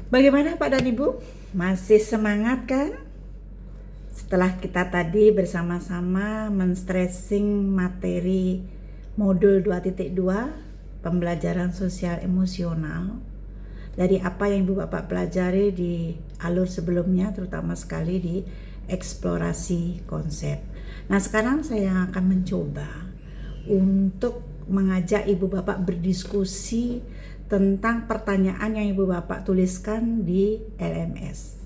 Bagaimana Pak dan Ibu? Masih semangat kan? Setelah kita tadi bersama-sama men-stressing materi modul 2.2 pembelajaran sosial emosional dari apa yang Ibu Bapak pelajari di alur sebelumnya, terutama sekali di eksplorasi konsep. Nah, sekarang saya akan mencoba untuk mengajak Ibu Bapak berdiskusi tentang pertanyaan yang Ibu Bapak tuliskan di LMS.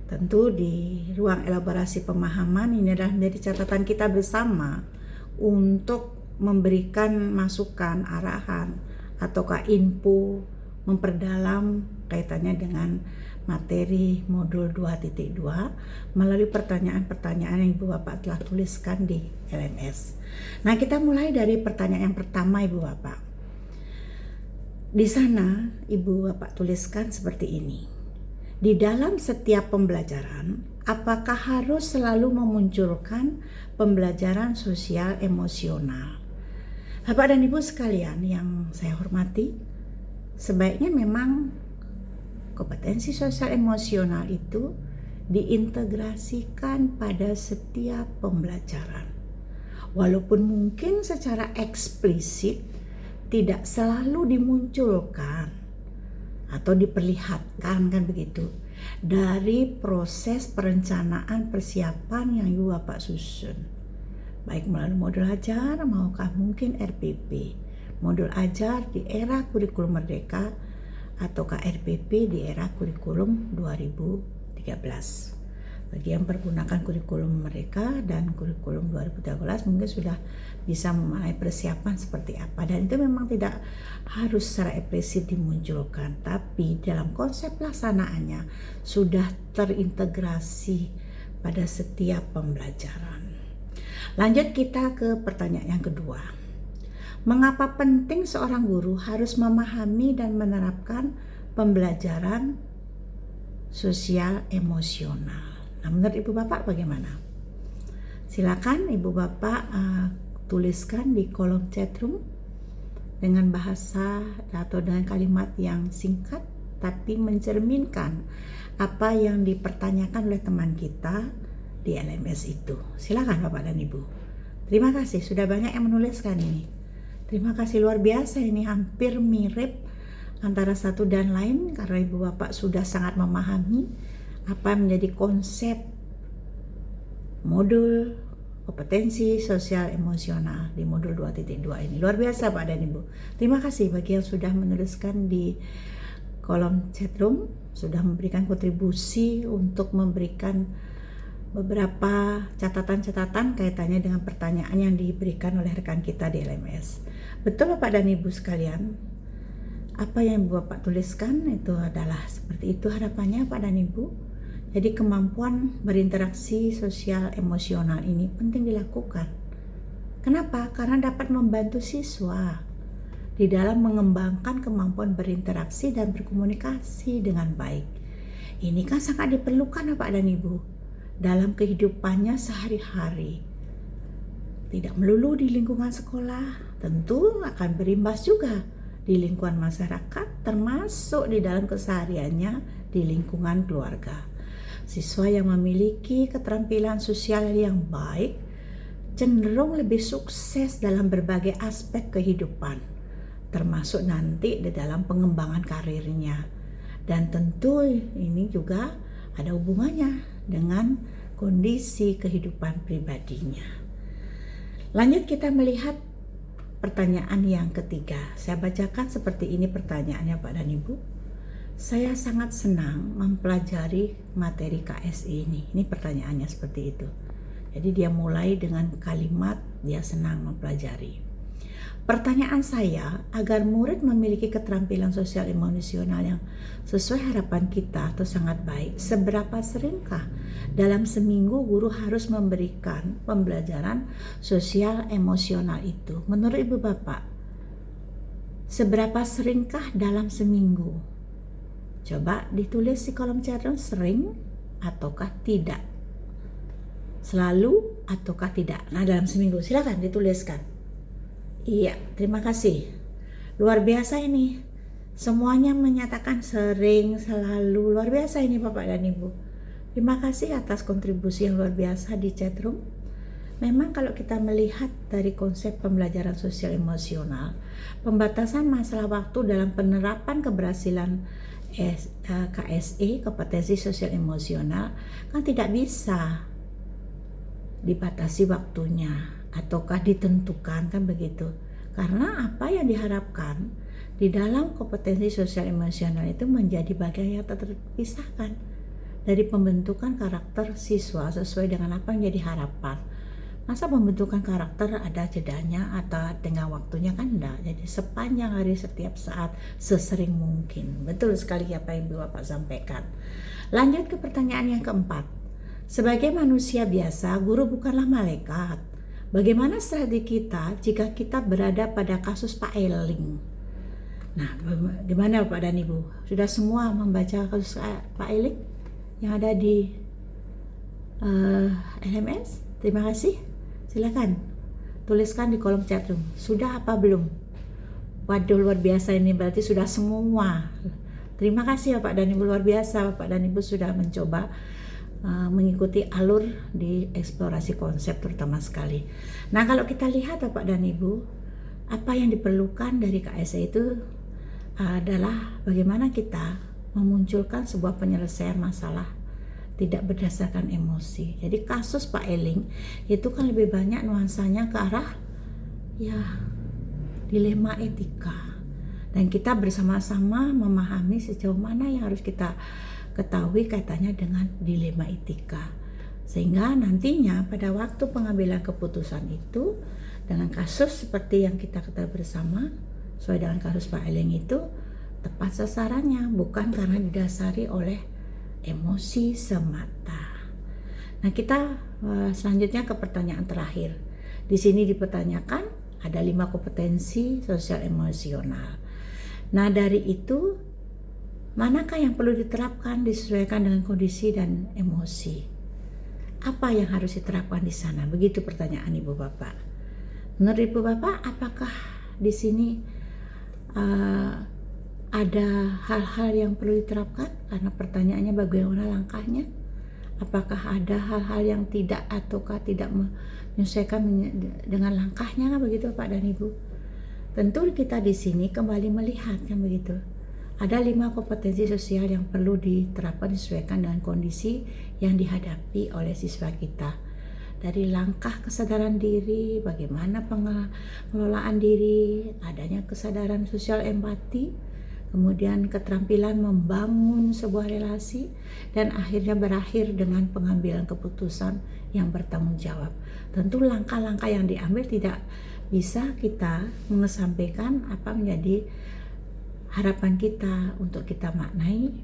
Tentu di ruang elaborasi pemahaman ini adalah menjadi catatan kita bersama untuk memberikan masukan, arahan, ataukah info memperdalam kaitannya dengan materi modul 2.2 melalui pertanyaan-pertanyaan yang Ibu Bapak telah tuliskan di LMS. Nah, kita mulai dari pertanyaan yang pertama Ibu Bapak. Di sana Ibu Bapak tuliskan seperti ini. Di dalam setiap pembelajaran, apakah harus selalu memunculkan pembelajaran sosial emosional? Bapak dan Ibu sekalian yang saya hormati, sebaiknya memang kompetensi sosial emosional itu diintegrasikan pada setiap pembelajaran. Walaupun mungkin secara eksplisit tidak selalu dimunculkan atau diperlihatkan, kan begitu, dari proses perencanaan persiapan yang Ibu Bapak susun, baik melalui modul ajar maukah mungkin RPP, modul ajar di era kurikulum merdeka ataukah RPP di era kurikulum 2013. Bagi yang pergunakan kurikulum mereka dan kurikulum 2013 mungkin sudah bisa memulai persiapan seperti apa, dan itu memang tidak harus secara eksplisit dimunculkan, tapi dalam konsep pelaksanaannya sudah terintegrasi pada setiap pembelajaran. Lanjut kita ke pertanyaan yang kedua. Mengapa penting seorang guru harus memahami dan menerapkan pembelajaran sosial emosional? Nah, menurut Ibu Bapak bagaimana? Silakan Ibu Bapak tuliskan di kolom chatroom dengan bahasa atau dengan kalimat yang singkat tapi mencerminkan apa yang dipertanyakan oleh teman kita di LMS itu. Silakan Bapak dan Ibu. Terima kasih sudah banyak yang menuliskan ini. Terima kasih luar biasa, ini hampir mirip antara satu dan lain karena Ibu Bapak sudah sangat memahami apa menjadi konsep modul kompetensi sosial emosional di modul 2.2 ini. Luar biasa Pak dan Ibu. Terima kasih bagi yang sudah menuliskan di kolom chatroom, sudah memberikan kontribusi untuk memberikan beberapa catatan-catatan kaitannya dengan pertanyaan yang diberikan oleh rekan kita di LMS. Betul Bapak dan Ibu sekalian, apa yang Ibu Bapak tuliskan itu adalah seperti itu harapannya Pak dan Ibu. Jadi kemampuan berinteraksi sosial emosional ini penting dilakukan. Kenapa? Karena dapat membantu siswa di dalam mengembangkan kemampuan berinteraksi dan berkomunikasi dengan baik. Ini kan sangat diperlukan Bapak dan Ibu dalam kehidupannya sehari-hari. Tidak melulu di lingkungan sekolah, tentu akan berimbas juga di lingkungan masyarakat, termasuk di dalam kesehariannya di lingkungan keluarga. Siswa yang memiliki keterampilan sosial yang baik cenderung lebih sukses dalam berbagai aspek kehidupan, termasuk nanti di dalam pengembangan karirnya. Dan tentu ini juga ada hubungannya dengan kondisi kehidupan pribadinya. Lanjut kita melihat pertanyaan yang ketiga. Saya bacakan seperti ini pertanyaannya Pak dan Ibu. Saya sangat senang mempelajari materi KSI ini. Ini pertanyaannya seperti itu. Jadi dia mulai dengan kalimat dia senang mempelajari. Pertanyaan saya, agar murid memiliki keterampilan sosial emosional yang sesuai harapan kita atau sangat baik, seberapa seringkah dalam seminggu guru harus memberikan pembelajaran sosial emosional itu? Menurut Ibu Bapak, seberapa seringkah dalam seminggu? Coba ditulis di kolom chat room, sering ataukah tidak, selalu ataukah tidak. Nah, dalam seminggu silakan dituliskan. Iya, terima kasih. Luar biasa ini. Semuanya menyatakan sering, selalu. Luar biasa ini Bapak dan Ibu. Terima kasih atas kontribusi yang luar biasa di chatroom. Memang kalau kita melihat dari konsep pembelajaran sosial emosional, pembatasan masalah waktu dalam penerapan keberhasilan KSE, kompetensi sosial emosional, kan tidak bisa dibatasi waktunya ataukah ditentukan, kan begitu. Karena apa yang diharapkan di dalam kompetensi sosial emosional itu menjadi bagian yang terpisahkan dari pembentukan karakter siswa sesuai dengan apa yang jadi harapan. Masa pembentukan karakter ada jedanya atau dengan waktunya, kan enggak. Jadi sepanjang hari, setiap saat, sesering mungkin. Betul sekali apa yang Bapak sampaikan. Lanjut ke pertanyaan yang keempat. Sebagai manusia biasa, guru bukanlah malaikat. Bagaimana strategi kita jika kita berada pada kasus Pak Eling? Nah, gimana Bapak dan Ibu? Sudah semua membaca kasus Pak Eling yang ada di LMS? Terima kasih. Silakan tuliskan di kolom chatroom. Sudah apa belum? Waduh, luar biasa ini, berarti sudah semua. Terima kasih Bapak dan Ibu, luar biasa Bapak dan Ibu sudah mencoba mengikuti alur di eksplorasi konsep terutama sekali. Nah, kalau kita lihat Bapak dan Ibu, apa yang diperlukan dari KSE itu adalah bagaimana kita memunculkan sebuah penyelesaian masalah tidak berdasarkan emosi. Jadi kasus Pak Eling itu kan lebih banyak nuansanya ke arah ya dilema etika. Dan kita bersama-sama memahami sejauh mana yang harus kita ketahui kaitannya dengan dilema etika. Sehingga nantinya pada waktu pengambilan keputusan itu dengan kasus seperti yang kita ketahui bersama, sesuai dengan kasus Pak Eling itu tepat sasarannya, bukan karena didasari oleh emosi semata. Nah, kita selanjutnya ke pertanyaan terakhir. Di sini dipertanyakan ada 5 kompetensi sosial emosional. Nah, dari itu manakah yang perlu diterapkan disesuaikan dengan kondisi dan emosi? Apa yang harus diterapkan di sana? Begitu pertanyaan Ibu Bapak. Menurut Ibu Bapak, apakah di sini ada hal-hal yang perlu diterapkan? Karena pertanyaannya bagaimana langkahnya? Apakah ada hal-hal yang tidak ataukah tidak menyesuaikan dengan langkahnya, kan begitu Pak dan Ibu? Tentu kita di sini kembali melihat, kan begitu. Ada 5 kompetensi sosial yang perlu diterapkan disesuaikan dengan kondisi yang dihadapi oleh siswa kita. Dari langkah kesadaran diri, bagaimana pengelolaan diri, adanya kesadaran sosial empati, kemudian keterampilan membangun sebuah relasi, dan akhirnya berakhir dengan pengambilan keputusan yang bertanggung jawab. Tentu langkah-langkah yang diambil tidak bisa kita mengesampingkan apa menjadi harapan kita untuk kita maknai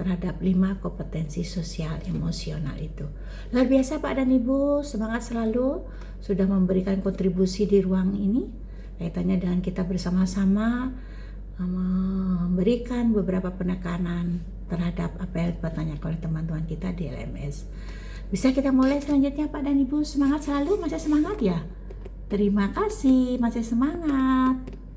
terhadap 5 kompetensi sosial emosional itu. Luar biasa Pak dan Ibu, semangat selalu sudah memberikan kontribusi di ruang ini kaitannya dengan kita bersama-sama memberikan beberapa penekanan terhadap apa yang dipertanyakan oleh teman-teman kita di LMS. Bisa kita mulai selanjutnya Pak dan Ibu. Semangat selalu, masih semangat ya? Terima kasih, masih semangat.